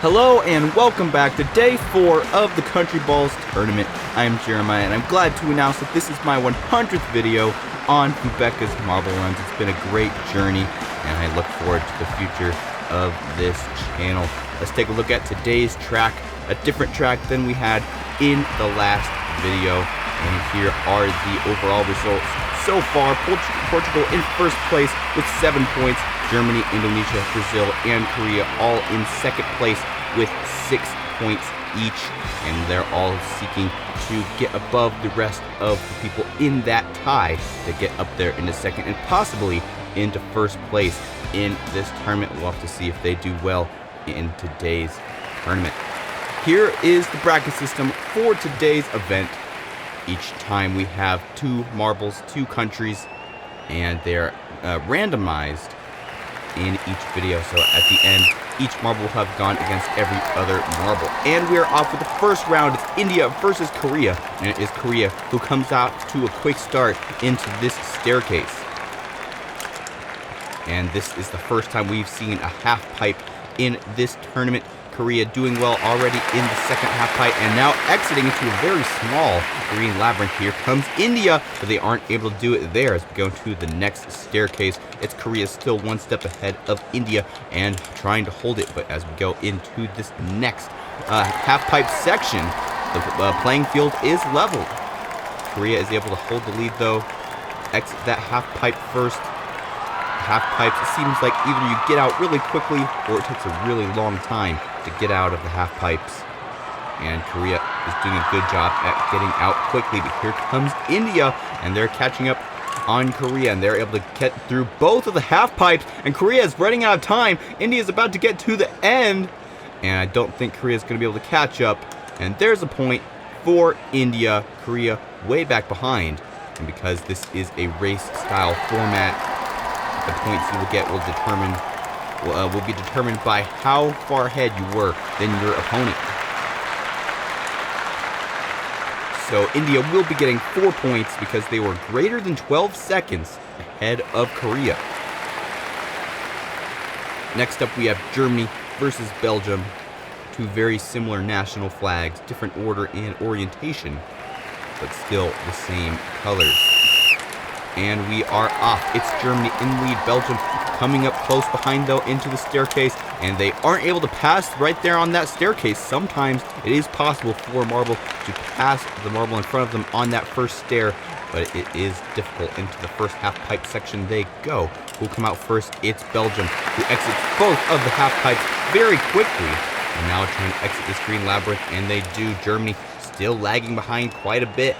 Hello and welcome back to day 4 of the Country Balls Tournament. I'm Jeremiah and I'm glad to announce that this is my 100th video on Fubeca's Marble Runs. It's been a great journey and I look forward to the future of this channel. Let's take a look at today's track, a different track than we had in the last video. And here are the overall results. So far, Portugal in first place with 7 points. Germany, Indonesia, Brazil, and Korea all in second place with 6 points each. And they're all seeking to get above the rest of the people in that tie to get up there into second and possibly into first place in this tournament. We'll have to see if they do well in today's tournament. Here is the bracket system for today's event. Each time we have 2 marbles, 2 countries, and they're randomized in each video. So at the end, each marble will have gone against every other marble. And we're off with the first round. It's India versus Korea. And it is Korea who comes out to a quick start into this staircase. And this is the first time we've seen a half pipe in this tournament. Korea doing well already in the second half pipe and now exiting into a very small green labyrinth. Here comes India, but they aren't able to do it there as we go to the next staircase. It's Korea still 1 step ahead of India and trying to hold it, but as we go into this next half pipe section, the playing field is leveled. Korea is able to hold the lead though, exit that half pipe first. Half pipes, it seems like either you get out really quickly or it takes a really long time to get out of the half pipes. And Korea is doing a good job at getting out quickly, but here comes India and they're catching up on Korea and they're able to get through both of the half pipes and Korea is running out of time. India is about to get to the end and I don't think Korea is going to be able to catch up. And there's a point for India. Korea way back behind, and because this is a race style format, the points you will get will be determined by how far ahead you were than your opponent. So India will be getting 4 points because they were greater than 12 seconds ahead of Korea. Next up we have Germany versus Belgium. 2 very similar national flags, different order and orientation, but still the same colors. And we are off. It's Germany in lead. Belgium coming up close behind though into the staircase, and they aren't able to pass right there on that staircase. Sometimes it is possible for a marble to pass the marble in front of them on that first stair, but it is difficult. Into the first half pipe section they go. Who'll come out first? It's Belgium, who exits both of the half pipes very quickly. And now trying to exit this green labyrinth, and they do. Germany still lagging behind quite a bit.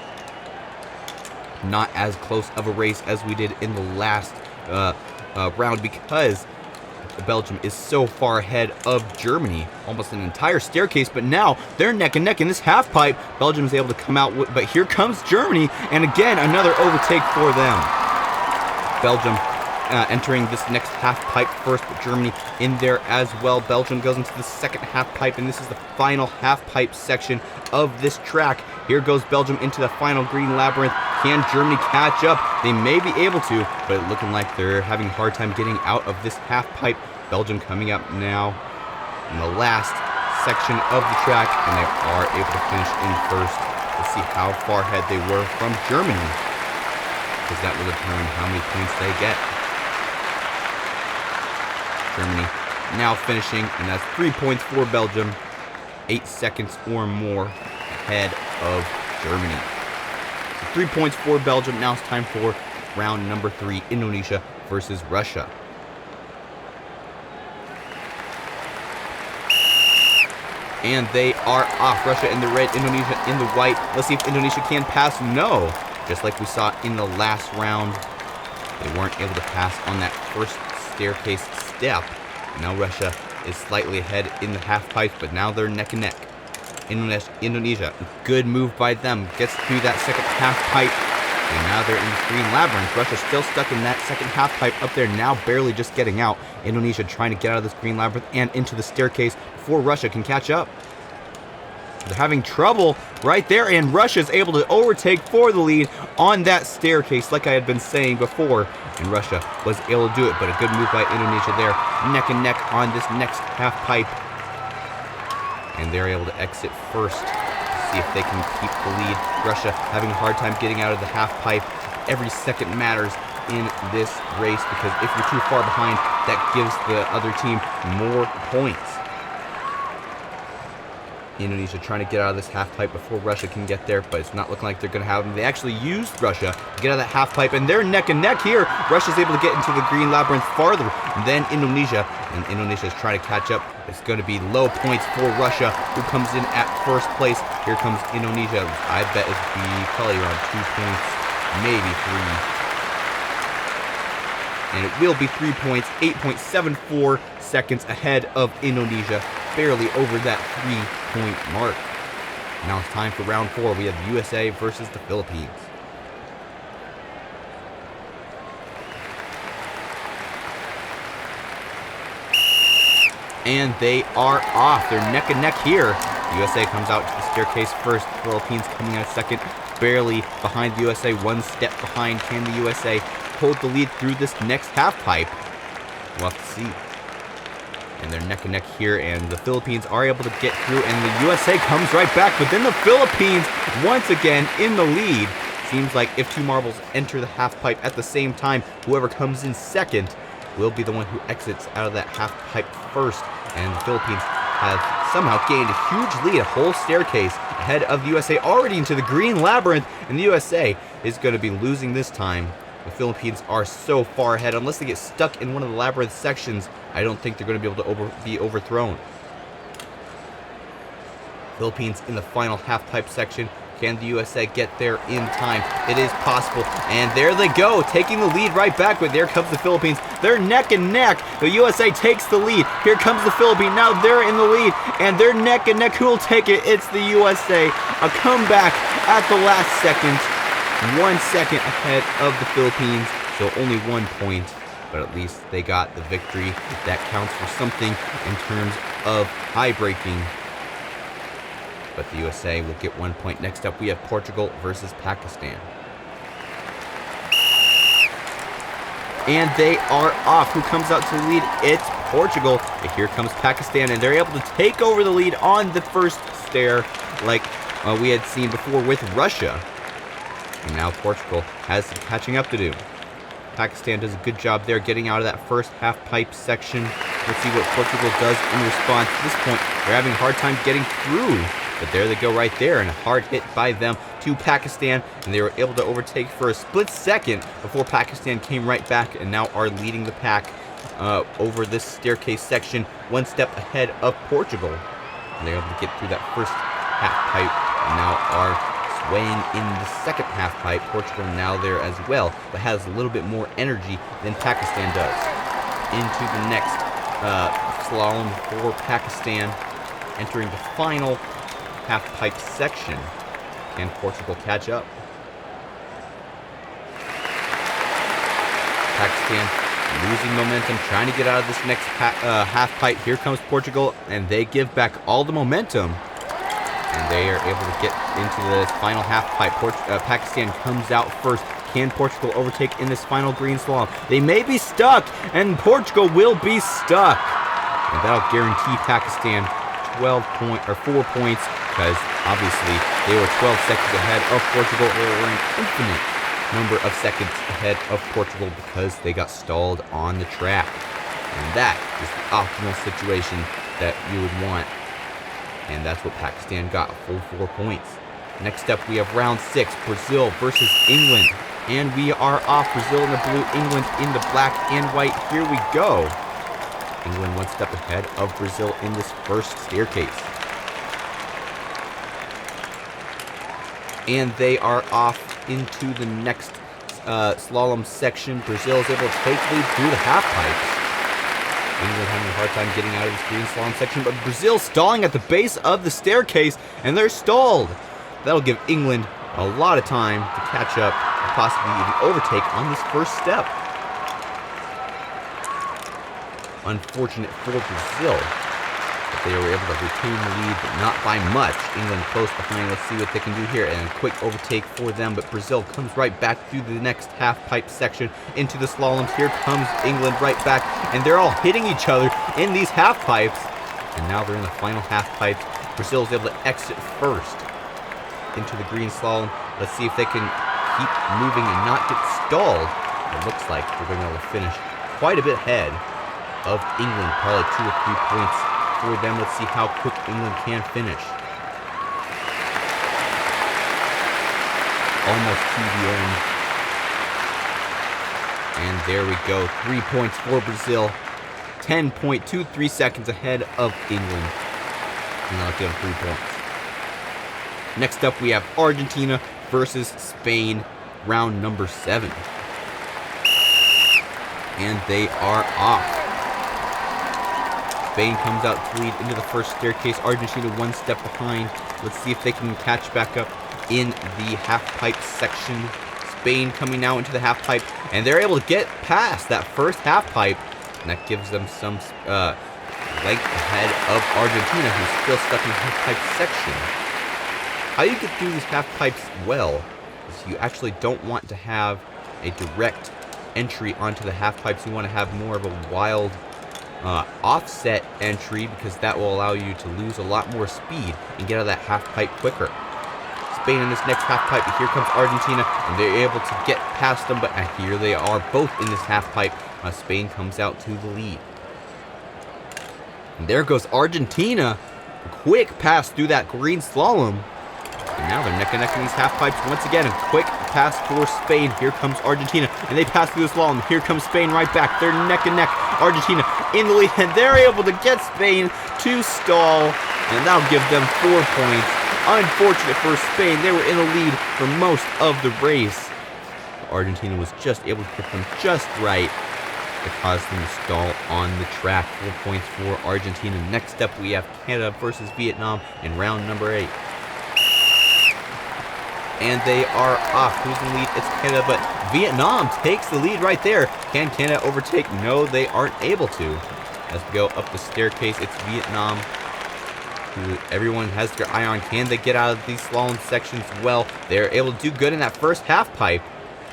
Not as close of a race as we did in the last round because Belgium is so far ahead of Germany, almost an entire staircase, but now they're neck and neck in this half pipe. Belgium is able to come out, but here comes Germany, and again, another overtake for them. Belgium entering this next half pipe first, but Germany in there as well. Belgium goes into the second half pipe, and this is the final half pipe section of this track. Here goes Belgium into the final green labyrinth. Can Germany catch up? They may be able to, but looking like they're having a hard time getting out of this half pipe. Belgium coming up now in the last section of the track, and they are able to finish in first. Let's see how far ahead they were from Germany, because that will determine how many points they get. Germany now finishing, and that's 3 points for Belgium, 8 seconds or more ahead of Germany. So 3 points for Belgium. Now it's time for round number 3, Indonesia versus Russia. And they are off. Russia in the red, Indonesia in the white. Let's see if Indonesia can pass. No. Just like we saw in the last round, they weren't able to pass on that first staircase step. Now Russia is slightly ahead in the half pipe, but now they're neck and neck. Indonesia, good move by them, gets through that second half pipe, and now they're in the green labyrinth. Russia still stuck in that second half pipe up there, now barely just getting out. Indonesia trying to get out of this green labyrinth and into the staircase before Russia can catch up. They're having trouble right there, and Russia's able to overtake for the lead on that staircase, like I had been saying before. And Russia was able to do it, but a good move by Indonesia there. Neck and neck on this next half pipe. and they're able to exit first. See if they can keep the lead. Russia having a hard time getting out of the half pipe. Every second matters in this race, because if you're too far behind, that gives the other team more points. Indonesia trying to get out of this half pipe before Russia can get there, but it's not looking like they're going to have them. They actually used Russia to get out of that half pipe, and they're neck and neck here. Russia's able to get into the green labyrinth farther than Indonesia, and Indonesia is trying to catch up. It's going to be low points for Russia, who comes in at first place. Here comes Indonesia. I bet it'll be probably around 2 points, maybe 3. And it will be 3 points, 8.74 seconds ahead of Indonesia, barely over that 3-point mark. Now it's time for round 4. We have the USA versus the Philippines. And they are off. They're neck and neck here. The USA comes out to the staircase first. The Philippines coming out second, barely behind the USA, 1 step behind. Can the USA hold the lead through this next half pipe? We'll have to see. And they're neck and neck here, and the Philippines are able to get through, and the USA comes right back, but then the Philippines once again in the lead. Seems like if 2 marbles enter the half pipe at the same time, whoever comes in second will be the one who exits out of that half pipe first. And the Philippines have somehow gained a huge lead, a whole staircase ahead of the USA, already into the green labyrinth, and the USA is going to be losing this time. The Philippines are so far ahead. Unless they get stuck in one of the labyrinth sections, I don't think they're going to be able to be overthrown. Philippines in the final half-pipe section. Can the USA get there in time? It is possible. And there they go, taking the lead right back. But there comes the Philippines. They're neck and neck. The USA takes the lead. Here comes the Philippines. Now they're in the lead. And they're neck and neck. Who will take it? It's the USA. A comeback at the last second. 1 second ahead of the Philippines, so only 1 point, but at least they got the victory. That counts for something in terms of tie-breaking. But the USA will get 1 point. Next up, we have Portugal versus Pakistan. And they are off. Who comes out to the lead? It's Portugal. And here comes Pakistan, and they're able to take over the lead on the first stair, like we had seen before with Russia. And now Portugal has some catching up to do. Pakistan does a good job there getting out of that first half-pipe section. Let's see what Portugal does in response. At this point, they're having a hard time getting through. But there they go right there, and a hard hit by them to Pakistan. And they were able to overtake for a split second before Pakistan came right back and now are leading the pack over this staircase section, 1 step ahead of Portugal. And they're able to get through that first half-pipe and now are weighing in the second half pipe. Portugal now there as well, but has a little bit more energy than Pakistan does. Into the next slalom for Pakistan, entering the final half pipe section. Can Portugal catch up? Pakistan losing momentum, trying to get out of this next half pipe. Here comes Portugal, and they give back all the momentum. And they are able to get into the final half pipe. Pakistan comes out first. Can Portugal overtake in this final green slalom? They may be stuck, and Portugal will be stuck. And that'll guarantee Pakistan 4 points, because obviously they were 12 seconds ahead of Portugal. They were an infinite number of seconds ahead of Portugal because they got stalled on the track. And that is the optimal situation that you would want. And that's what Pakistan got, a full 4 points. Next up, we have round 6, Brazil versus England. And we are off. Brazil in the blue, England in the black and white. Here we go. England 1 step ahead of Brazil in this first staircase. And they are off into the next slalom section. Brazil is able to take lead through the half pipes. England having a hard time getting out of this green slalom section, but Brazil stalling at the base of the staircase, and they're stalled. That'll give England a lot of time to catch up and possibly even overtake on this first step. Unfortunate for Brazil, but they were able to retain the lead, but not by much. England close behind. Let's see what they can do here, and a quick overtake for them, but Brazil comes right back through the next half-pipe section into the slaloms. Here comes England right back, and they're all hitting each other in these half-pipes. And now they're in the final half pipe. Brazil is able to exit first into the green slalom. Let's see if they can keep moving and not get stalled. It looks like they're going to be able to finish quite a bit ahead of England, probably 2 or 3 points for them. Let's see how quick England can finish. Almost to the end. And there we go. 3 points for Brazil. 10.23 seconds ahead of England. And I'll give them 3 points. Next up, we have Argentina versus Spain, round number 7. And they are off. Spain comes out to lead into the first staircase. Argentina 1 step behind. Let's see if they can catch back up in the half-pipe section. Spain coming now into the half-pipe, and they're able to get past that first half-pipe, and that gives them some length ahead of Argentina, who's still stuck in the half-pipe section. How you get through these half-pipes well is you actually don't want to have a direct entry onto the half-pipes. You want to have more of a wild offset entry, because that will allow you to lose a lot more speed and get out of that half-pipe quicker. Spain in this next half-pipe, here comes Argentina, and they're able to get past them, but here they are both in this half-pipe. Spain comes out to the lead. And there goes Argentina. Quick pass through that green slalom. And now they're neck and neck in these half-pipes once again. A quick pass for Spain. Here comes Argentina, and they pass through the slalom. Here comes Spain right back. They're neck and neck. Argentina in the lead, and they're able to get Spain to stall, and that'll give them 4 points. Unfortunate for Spain, they were in the lead for most of the race. Argentina was just able to hit them just right to cause them to stall on the track. 4 points for Argentina. Next up, we have Canada versus Vietnam in round number 8. And they are off. Who's in the lead? It's Canada, but Vietnam takes the lead right there. Can Canada overtake? No, they aren't able to. As we go up the staircase, it's Vietnam who everyone has their eye on. Can they get out of these slalom sections? Well, they're able to do good in that first half pipe.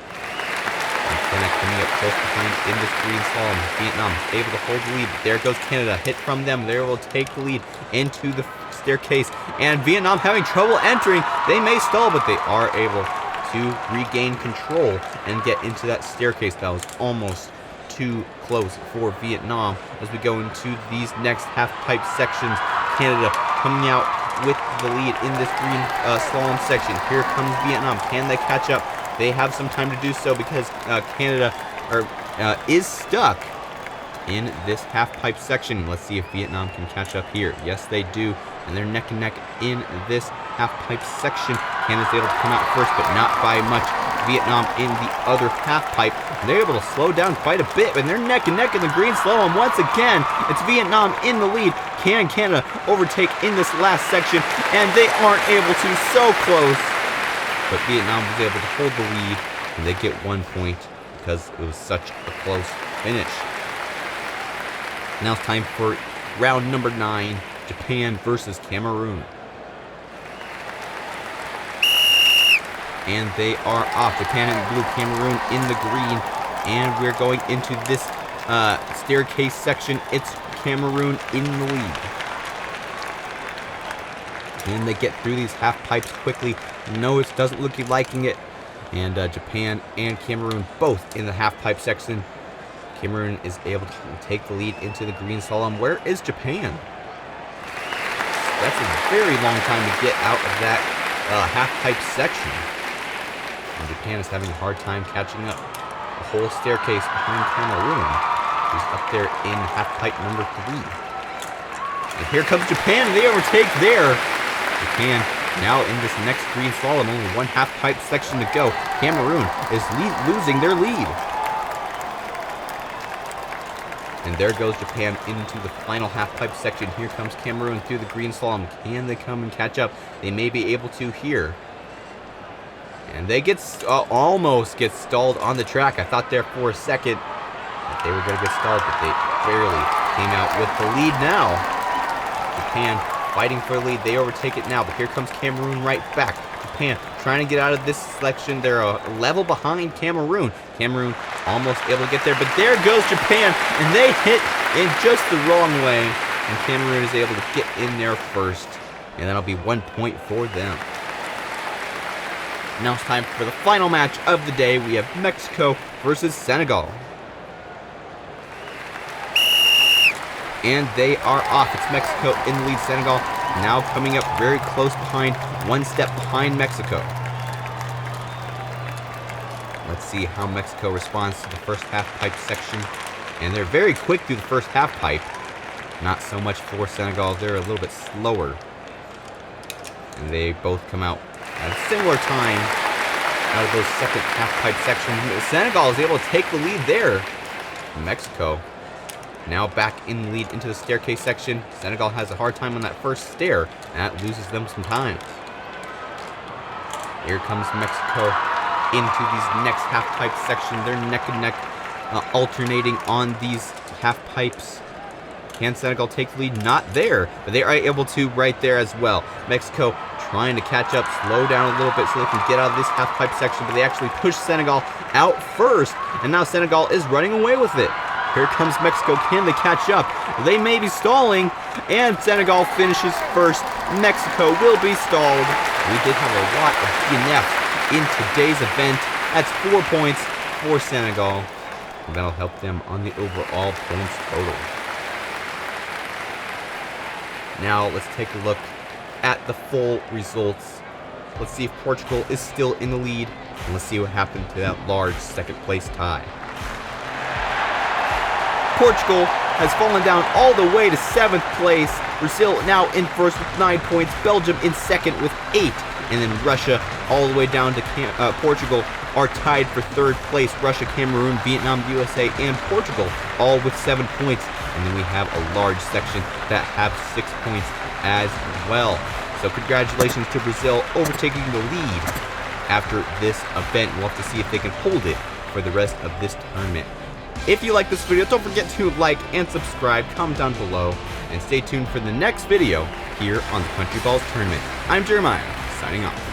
And Canada coming up close behind in this green slalom. Vietnam is able to hold the lead. There goes Canada. Hit from them. They're able to take the lead into the staircase. And Vietnam having trouble entering. They may stall, but they are able to regain control and get into that staircase. That was almost too close for Vietnam. As we go into these next half pipe sections, Canada coming out with the lead in this green slalom section. Here comes Vietnam. Can they catch up? They have some time to do so, because Canada is stuck in this half pipe section. Let's see if Vietnam can catch up here. Yes, they do, and they're neck and neck in this half pipe section. Canada's able to come out first, but not by much. Vietnam in the other half pipe, and they're able to slow down quite a bit, and they're neck and neck in the green slalom once again. It's Vietnam in the lead. Can Canada overtake in this last section? And they aren't able to. So close, but Vietnam was able to hold the lead, and they get 1 point because it was such a close finish. Now it's time for round number 9, Japan versus Cameroon. And they are off. Japan in blue, Cameroon in the green. And we're going into this staircase section. It's Cameroon in the lead. Can they get through these half pipes quickly? No, it doesn't look like liking it. And Japan and Cameroon both in the half pipe section. Cameroon is able to take the lead into the green slalom. Where is Japan? That's a very long time to get out of that half pipe section. And Japan is having a hard time catching up. The whole staircase behind Cameroon, who's up there in half pipe number 3. And here comes Japan, and they overtake there. Japan now in this next green slalom, only one half pipe section to go. Cameroon is losing their lead. And there goes Japan into the final half-pipe section. Here comes Cameroon through the green slalom. Can they come and catch up? They may be able to here. And they almost get stalled on the track. I thought there for a second that they were going to get stalled, but they barely came out with the lead now. Japan fighting for the lead. They overtake it now, but here comes Cameroon right back. Japan trying to get out of this selection. They're a level behind Cameroon. Cameroon almost able to get there, but there goes Japan, and they hit in just the wrong way. and Cameroon is able to get in there first, and that'll be 1 point for them. Now it's time for the final match of the day. We have Mexico versus Senegal. And they are off. It's Mexico in the lead. Senegal now coming up very close behind, 1 step behind Mexico. Let's see how Mexico responds to the first half pipe section. And they're very quick through the first half pipe. Not so much for Senegal. They're a little bit slower. And they both come out at a similar time out of those second half pipe sections. Senegal is able to take the lead there. Mexico now back in the lead into the staircase section. Senegal has a hard time on that first stair, and that loses them some time. Here comes Mexico into these next half pipe section. They're neck and neck, alternating on these half pipes. Can Senegal take the lead? Not there, but they are able to right there as well. Mexico trying to catch up, slow down a little bit so they can get out of this half pipe section, but they actually push Senegal out first, and now Senegal is running away with it. Here comes Mexico. Can they catch up? They may be stalling, and Senegal finishes first. Mexico will be stalled. We did have a lot of DNF in today's event. That's 4 points for Senegal. And that'll help them on the overall points total. Now let's take a look at the full results. Let's see if Portugal is still in the lead, and let's see what happened to that large second place tie. Portugal has fallen down all the way to 7th place. Brazil now in first with 9 points. Belgium in second with 8. And then Russia all the way down to Portugal are tied for 3rd place. Russia, Cameroon, Vietnam, USA, and Portugal all with 7 points. And then we have a large section that have 6 points as well. So congratulations to Brazil overtaking the lead after this event. We'll have to see if they can hold it for the rest of this tournament. If you like this video, don't forget to like and subscribe, comment down below, and stay tuned for the next video here on the Country Balls Tournament. I'm Jeremiah, signing off.